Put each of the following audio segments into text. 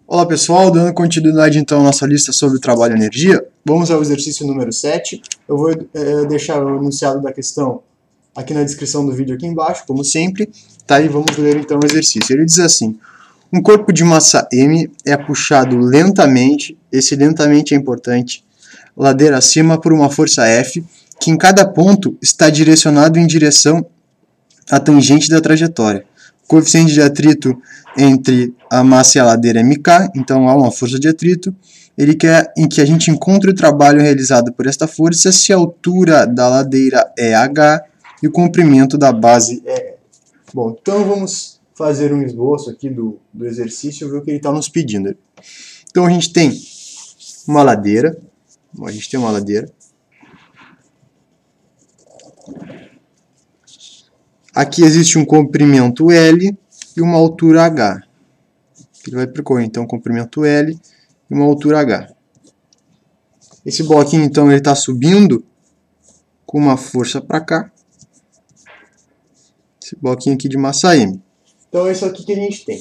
Olá pessoal, dando continuidade então à nossa lista sobre o trabalho e energia, vamos ao exercício número 7. Eu vou deixar o enunciado da questão aqui na descrição do vídeo aqui embaixo, como sempre, tá? E vamos ler então o exercício. Ele diz assim: um corpo de massa M é puxado lentamente, esse lentamente é importante, ladeira acima por uma força F, que em cada ponto está direcionado em direção à tangente da trajetória. O coeficiente de atrito entre a massa e a ladeira é mk, então há uma força de atrito. Ele quer em que a gente encontre o trabalho realizado por esta força se a altura da ladeira é h e o comprimento da base é L. Bom, então vamos fazer um esboço aqui do exercício e ver o que ele está nos pedindo. Então a gente tem uma ladeira, Aqui existe um comprimento L e uma altura H. Ele vai percorrer, então, comprimento L e uma altura H. Esse bloquinho, então, ele está subindo com uma força para cá. Esse bloquinho aqui de massa M. Então, é isso aqui que a gente tem.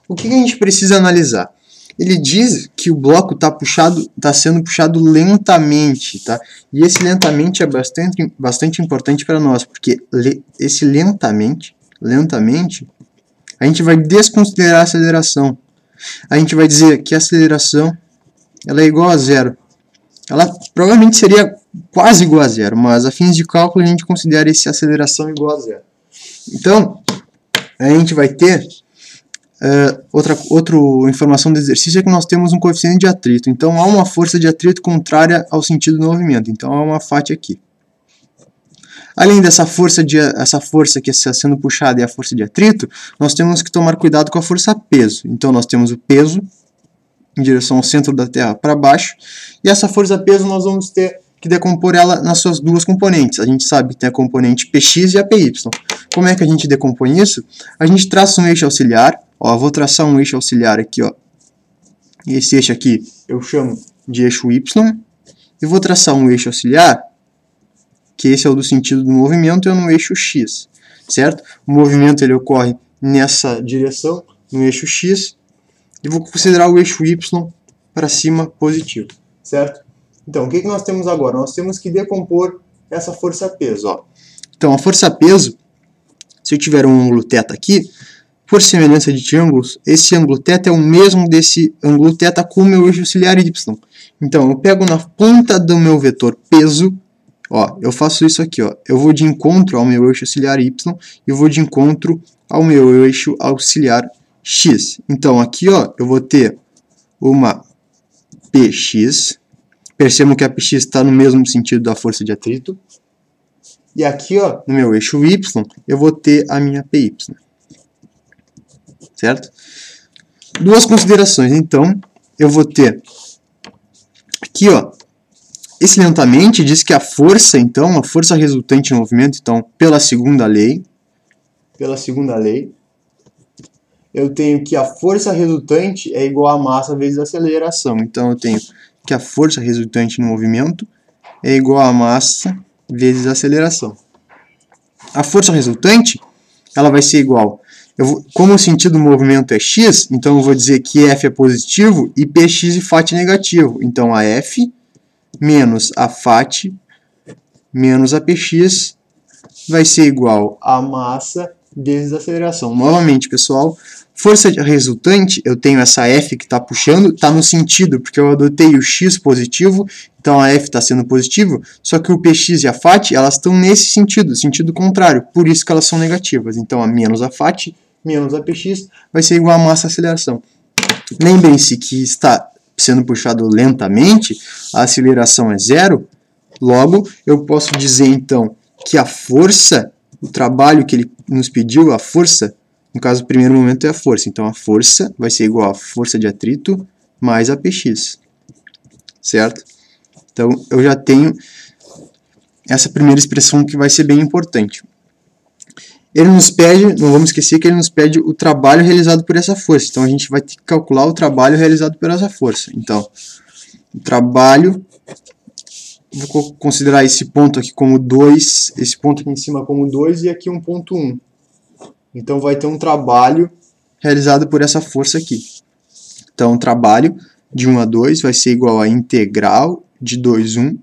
O que a gente precisa analisar? Ele diz que o bloco está sendo puxado lentamente, tá? E esse lentamente é bastante importante para nós, porque esse lentamente, a gente vai desconsiderar a aceleração. A gente vai dizer que a aceleração ela é igual a zero. Ela provavelmente seria quase igual a zero, mas a fins de cálculo a gente considera essa aceleração igual a zero. Então, a gente vai ter outra informação do exercício é que nós temos um coeficiente de atrito. Então, há uma força de atrito contrária ao sentido do movimento. Então, há uma FAT aqui. Além dessa força que está sendo puxada e a força de atrito, nós temos que tomar cuidado com a força peso. Então, nós temos o peso em direção ao centro da Terra para baixo. E essa força peso nós vamos ter que decompor ela nas suas duas componentes. A gente sabe que tem a componente Px e a Py. Como é que a gente decompõe isso? A gente traça um eixo auxiliar. Ó, vou traçar um eixo auxiliar aqui, ó. E esse eixo aqui eu chamo de eixo Y. E vou traçar um eixo auxiliar, que esse é o do sentido do movimento, é no eixo X, certo? O movimento ele ocorre nessa direção, no eixo X. E vou considerar o eixo Y para cima positivo, certo? Então, o que nós temos agora? Nós temos que decompor essa força-peso, ó. Então, a força-peso, se eu tiver um ângulo θ aqui, por semelhança de triângulos, esse ângulo θ é o mesmo desse ângulo θ com o meu eixo auxiliar y. Então, eu pego na ponta do meu vetor peso, ó, eu faço isso aqui, ó, eu vou de encontro ao meu eixo auxiliar y e vou de encontro ao meu eixo auxiliar x. Então, aqui, ó, eu vou ter uma Px, percebam que a Px está no mesmo sentido da força de atrito, e aqui, ó, no meu eixo y, eu vou ter a minha Py. Certo? Duas considerações. Então, eu vou ter aqui, ó, esse lentamente diz que a força, então, a força resultante no movimento, então, pela segunda lei, eu tenho que a força resultante é igual a massa vezes a aceleração. Então, eu tenho que a força resultante no movimento é igual a massa vezes a aceleração. A força resultante, ela vai ser igual. Como o sentido do movimento é x, então eu vou dizer que F é positivo e Px e φ é negativo. Então, a F menos a φ menos a Px vai ser igual a massa vezes a aceleração. Novamente, pessoal, força resultante, eu tenho essa F que está puxando, está no sentido, porque eu adotei o x positivo, então a F está sendo positivo, só que o Px e a φ, elas estão nesse sentido contrário, por isso que elas são negativas. Então, a menos a φ menos a Px vai ser igual a massa aceleração. Lembrem-se que está sendo puxado lentamente, a aceleração é zero, logo eu posso dizer então que a força, o trabalho que ele nos pediu, a força, no caso o primeiro momento é a força, então a força vai ser igual a força de atrito mais a Px, certo? Então eu já tenho essa primeira expressão que vai ser bem importante. Ele nos pede, não vamos esquecer que ele nos pede o trabalho realizado por essa força. Então, a gente vai ter que calcular o trabalho realizado por essa força. Então, o trabalho, vou considerar esse ponto aqui como 2, esse ponto aqui em cima como 2 e aqui um ponto 1. Então, vai ter um trabalho realizado por essa força aqui. Então, o trabalho de 1 a 2 vai ser igual a integral de 2, 1,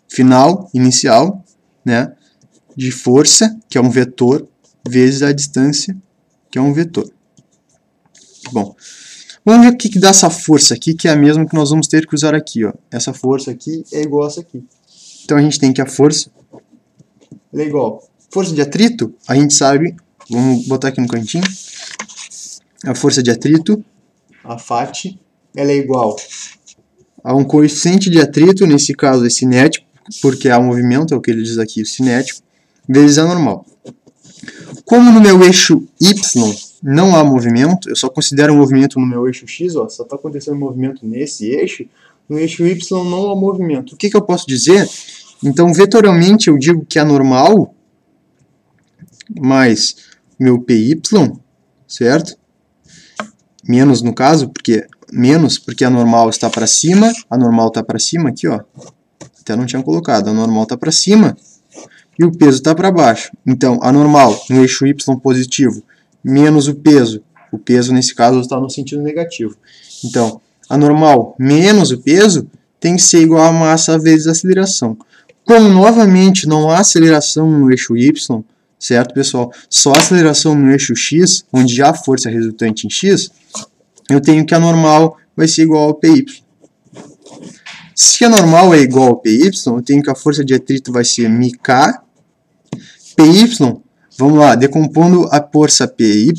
final, inicial, né, de força, que é um vetor, vezes a distância, que é um vetor. Bom, vamos ver o que dá essa força aqui, que é a mesma que nós vamos ter que usar aqui. Ó. Essa força aqui é igual a essa aqui. Então, a gente tem que a força é igual. Força de atrito, a gente sabe, vamos botar aqui no cantinho, a força de atrito, a FAT, ela é igual a um coeficiente de atrito, nesse caso é cinético, porque há movimento, é o que ele diz aqui, o cinético, vezes a normal. Como no meu eixo Y não há movimento, eu só considero um movimento no meu eixo X, ó, só está acontecendo movimento nesse eixo, no eixo Y não há movimento. O que eu posso dizer? Então, vetorialmente, eu digo que a normal mais meu PY, certo? Menos no caso, porque a normal está para cima, a normal está para cima aqui, ó. Até não tinha colocado, a normal está para cima e o peso está para baixo. Então, a normal no eixo Y positivo menos o peso nesse caso está no sentido negativo. Então, a normal menos o peso tem que ser igual a massa vezes a aceleração. Como novamente não há aceleração no eixo Y, certo, pessoal? Só aceleração no eixo X, onde há força resultante em X, eu tenho que a normal vai ser igual ao PY. Se a normal é igual ao PY, eu tenho que a força de atrito vai ser μk. PY, vamos lá, decompondo a força PY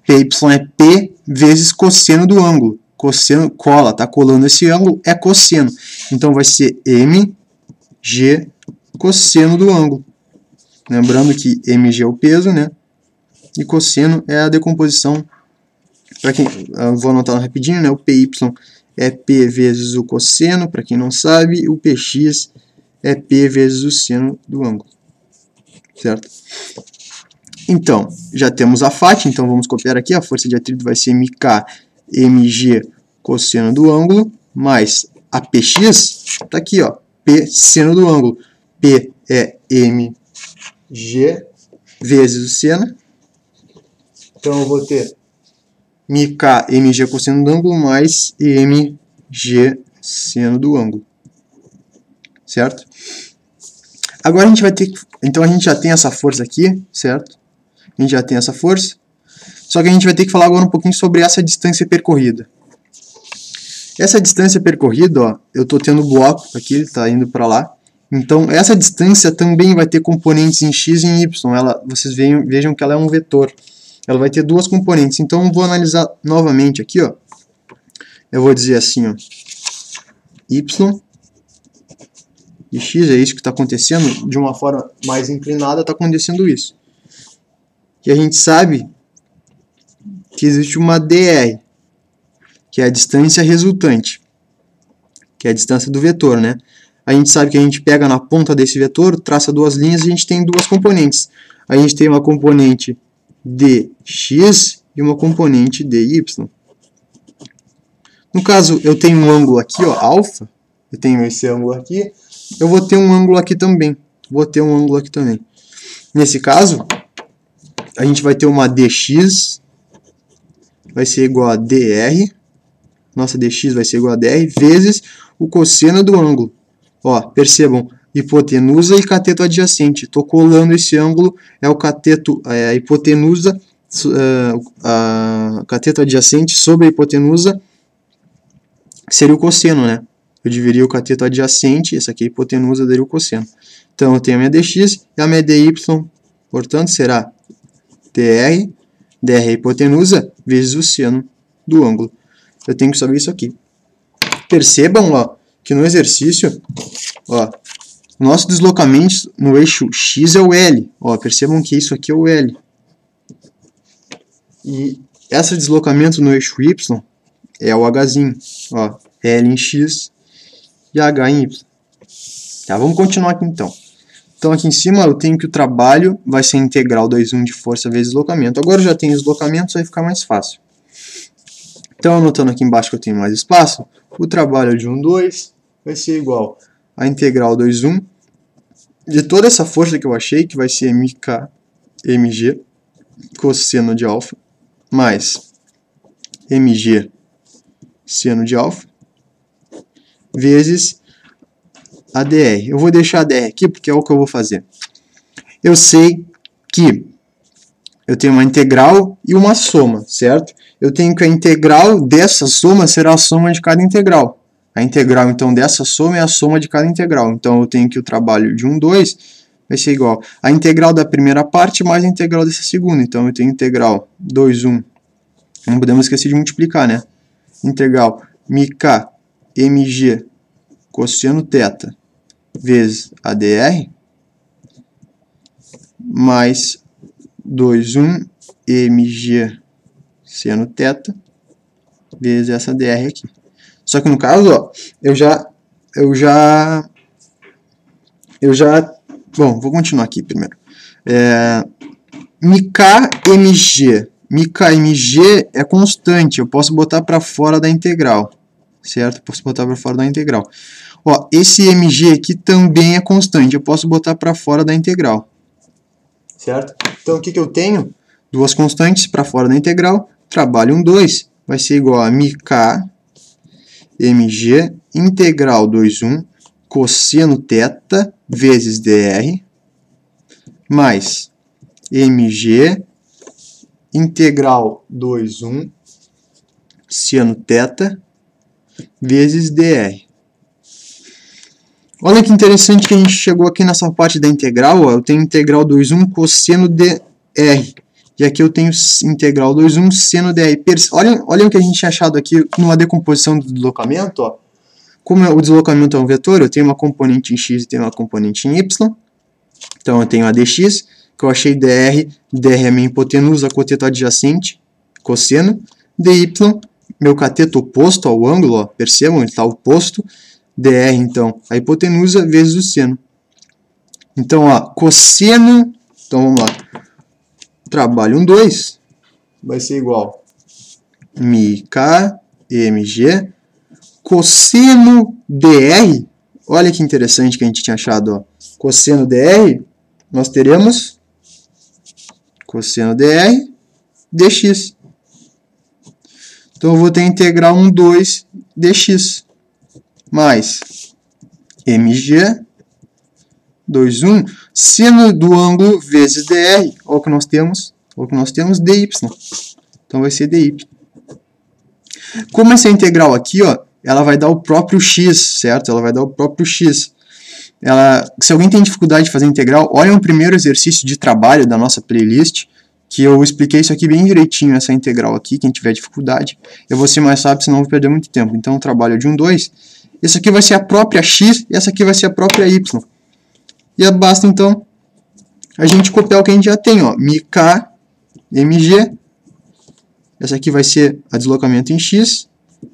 é P vezes cosseno do ângulo. Cosseno cola, tá colando esse ângulo, é cosseno. Então vai ser mg cosseno do ângulo. Lembrando que mg é o peso, né? E cosseno é a decomposição. Para quem, eu vou anotar rapidinho, né? O py é p vezes o cosseno, para quem não sabe, o px é p vezes o seno do ângulo. Certo? Então, já temos a FAT, então vamos copiar aqui, a força de atrito vai ser mk mg cosseno do ângulo, mais a px, está aqui, ó, p seno do ângulo. P é mg vezes o seno, então eu vou ter μk mg cosseno do ângulo mais mg seno do ângulo, certo? Agora a gente vai ter que, então a gente já tem essa força aqui, certo? A gente já tem essa força, só que a gente vai ter que falar agora um pouquinho sobre essa distância percorrida. Essa distância percorrida, ó, eu estou tendo o bloco aqui, ele está indo para lá, então essa distância também vai ter componentes em x e em y, vocês vejam que ela é um vetor. Ela vai ter duas componentes, então eu vou analisar novamente aqui, ó. Eu vou dizer assim, ó, y e x, é isso que está acontecendo, de uma forma mais inclinada está acontecendo isso. E a gente sabe que existe uma dr, que é a distância resultante, que é a distância do vetor, né? A gente sabe que a gente pega na ponta desse vetor, traça duas linhas e a gente tem duas componentes. A gente tem uma componente dx e uma componente dy. No caso, eu tenho um ângulo aqui, ó, alfa, eu tenho esse ângulo aqui, eu vou ter um ângulo aqui também. Nesse caso, a gente vai ter uma dx, vai ser igual a dr, nossa dx vai ser igual a dr, vezes o cosseno do ângulo. Ó, percebam, hipotenusa e cateto adjacente. Estou colando esse ângulo, é o cateto, a hipotenusa, a cateto adjacente sobre a hipotenusa, seria o cosseno, né? Eu dividiria o cateto adjacente, essa aqui é a hipotenusa, daria o cosseno. Então eu tenho a minha dx e a minha dy, portanto será dr é a hipotenusa, vezes o seno do ângulo. Eu tenho que saber isso aqui. Percebam, ó, que no exercício, ó, o nosso deslocamento no eixo x é o L. Ó, percebam que isso aqui é o L. E esse deslocamento no eixo y é o Hzinho. Ó, L em x e H em y. Tá, vamos continuar aqui então. Então aqui em cima eu tenho que o trabalho vai ser integral 2,1 de força vezes deslocamento. Agora eu já tenho deslocamento, vai ficar mais fácil. Então anotando aqui embaixo que eu tenho mais espaço, o trabalho de 1,2 vai ser igual a integral 2,1 de toda essa força que eu achei, que vai ser mk mg cosseno de alfa, mais mg seno de alfa, vezes a dr. Eu vou deixar a dr aqui porque é o que eu vou fazer. Eu sei que eu tenho uma integral e uma soma, certo? Eu tenho que a integral dessa soma será a soma de cada integral. A integral, então, dessa soma é a soma de cada integral. Então, eu tenho que o trabalho de 1, 2 vai ser igual a integral da primeira parte mais a integral dessa segunda. Então, eu tenho integral 2, 1. Não podemos esquecer de multiplicar, né? Integral μk mg cosseno θ vezes a dr mais 2, 1 mg seno θ vezes essa dr aqui. Só que no caso, ó, eu já... Bom, vou continuar aqui primeiro. μk mg é constante, eu posso botar para fora da integral, certo? Posso botar para fora da integral. Ó, esse mg aqui também é constante, eu posso botar para fora da integral, certo? Então, o que eu tenho? Duas constantes para fora da integral, trabalho 2, vai ser igual a μk mg integral 2, 1 cosseno θ vezes dr mais mg integral 2, 1 seno θ vezes dr. Olha que interessante que a gente chegou aqui nessa parte da integral. Ó, eu tenho integral 2, 1 cosseno dr. E aqui eu tenho integral 2, 1 seno dr. Olha o que a gente tinha achado aqui numa decomposição do deslocamento. Ó. Como o deslocamento é um vetor, eu tenho uma componente em x e tenho uma componente em y. Então eu tenho a dx, que eu achei dr. Dr é minha hipotenusa, coteto adjacente, cosseno. dy, meu cateto oposto ao ângulo, ó, percebam, ele está oposto. dr, então, a hipotenusa vezes o seno. Então, ó, cosseno, então vamos lá, trabalho 2 vai ser igual a μk mg cosseno dr, olha que interessante que a gente tinha achado, ó, cosseno dr, nós teremos cosseno dr dx. Então, eu vou ter integral 1, 2 dx. Mais mg 2, 1 seno do ângulo vezes dr, olha o que nós temos, dy. Então vai ser dy. Como essa integral aqui, ó, ela vai dar o próprio x, certo? Ela vai dar o próprio x. Se alguém tem dificuldade de fazer integral, olha o primeiro exercício de trabalho da nossa playlist, que eu expliquei isso aqui bem direitinho, essa integral aqui, quem tiver dificuldade. Eu vou ser mais rápido, senão eu vou perder muito tempo. Então, o trabalho é de 1, 2. Esse aqui vai ser a própria x e essa aqui vai ser a própria y. E basta, então, a gente copiar o que a gente já tem, ó. μk mg. Essa aqui vai ser a deslocamento em x,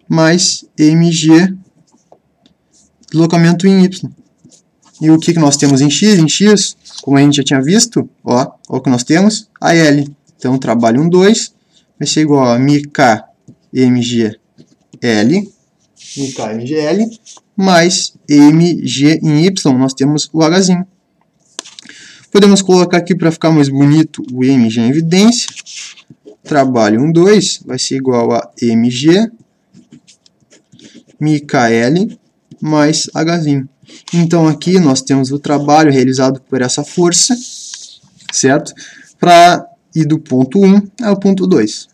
mais mg deslocamento em y. E o que nós temos em x? Em x, como a gente já tinha visto, ó o que nós temos, a L. Então, trabalho 1, 2, vai ser igual a μk mg L, μk mg L, mais mg em y, nós temos o Hzinho. Podemos colocar aqui para ficar mais bonito o mg em evidência. Trabalho 1, 2, vai ser igual a mg μkL mais Hzinho. Então, aqui nós temos o trabalho realizado por essa força, certo? Para ir do ponto 1 ao ponto 2.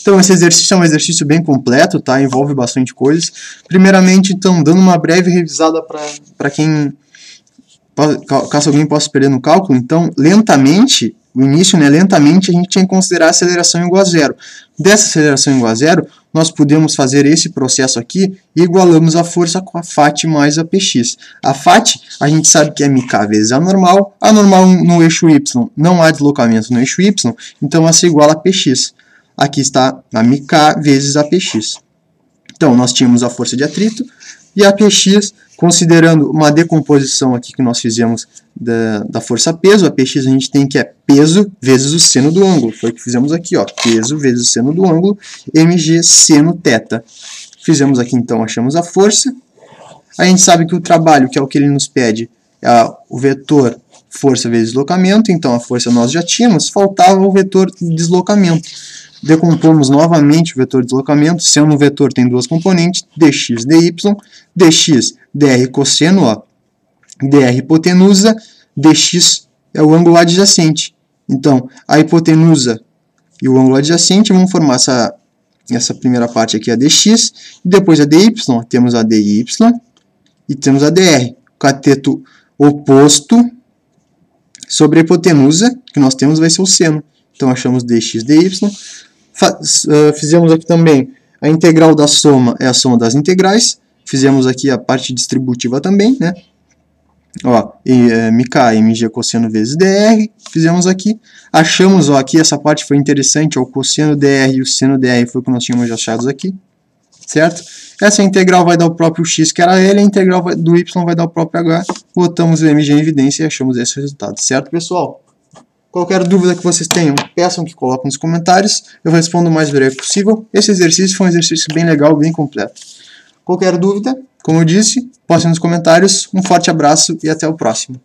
Então, esse exercício é um exercício bem completo, tá? Envolve bastante coisas. Primeiramente, então, dando uma breve revisada para quem, caso alguém possa perder no cálculo. Então, lentamente, o início, né, lentamente, a gente tinha que considerar a aceleração igual a zero. Dessa aceleração igual a zero, nós podemos fazer esse processo aqui e igualamos a força com a FAT mais a PX. A FAT, a gente sabe que é mk vezes a normal no eixo y, não há deslocamento no eixo y, então essa é igual a PX. Aqui está a mk vezes a PX. Então, nós tínhamos a força de atrito e a PX, considerando uma decomposição aqui que nós fizemos da força-peso, a PX a gente tem que é peso vezes o seno do ângulo. Foi o que fizemos aqui, ó, peso vezes o seno do ângulo, mg seno θ. Fizemos aqui, então, achamos a força. A gente sabe que o trabalho, que é o que ele nos pede, é o vetor força vezes deslocamento. Então, a força nós já tínhamos, faltava o vetor deslocamento. decompomos novamente o vetor de deslocamento, sendo um vetor tem duas componentes, dx, dy, dx, dr cosseno, ó, dr hipotenusa, dx é o ângulo adjacente. Então, a hipotenusa e o ângulo adjacente vão formar essa primeira parte aqui, a dx, e depois a dy, temos a dy e temos a dr. O cateto oposto sobre a hipotenusa que nós temos vai ser o seno. Então, achamos dx, dy. Fizemos aqui também a integral da soma, é a soma das integrais. Fizemos aqui a parte distributiva também, né? Ó, mk, mg cosseno vezes dr. Fizemos aqui. Achamos, ó, aqui essa parte foi interessante, ó, o cosseno dr e o seno dr foi o que nós tínhamos achados aqui, certo? Essa integral vai dar o próprio x, que era L, a integral do y vai dar o próprio h. Botamos o mg em evidência e achamos esse resultado, certo, pessoal? Qualquer dúvida que vocês tenham, peçam que coloquem nos comentários, eu respondo o mais breve possível. Esse exercício foi um exercício bem legal, bem completo. Qualquer dúvida, como eu disse, postem nos comentários. Um forte abraço e até o próximo.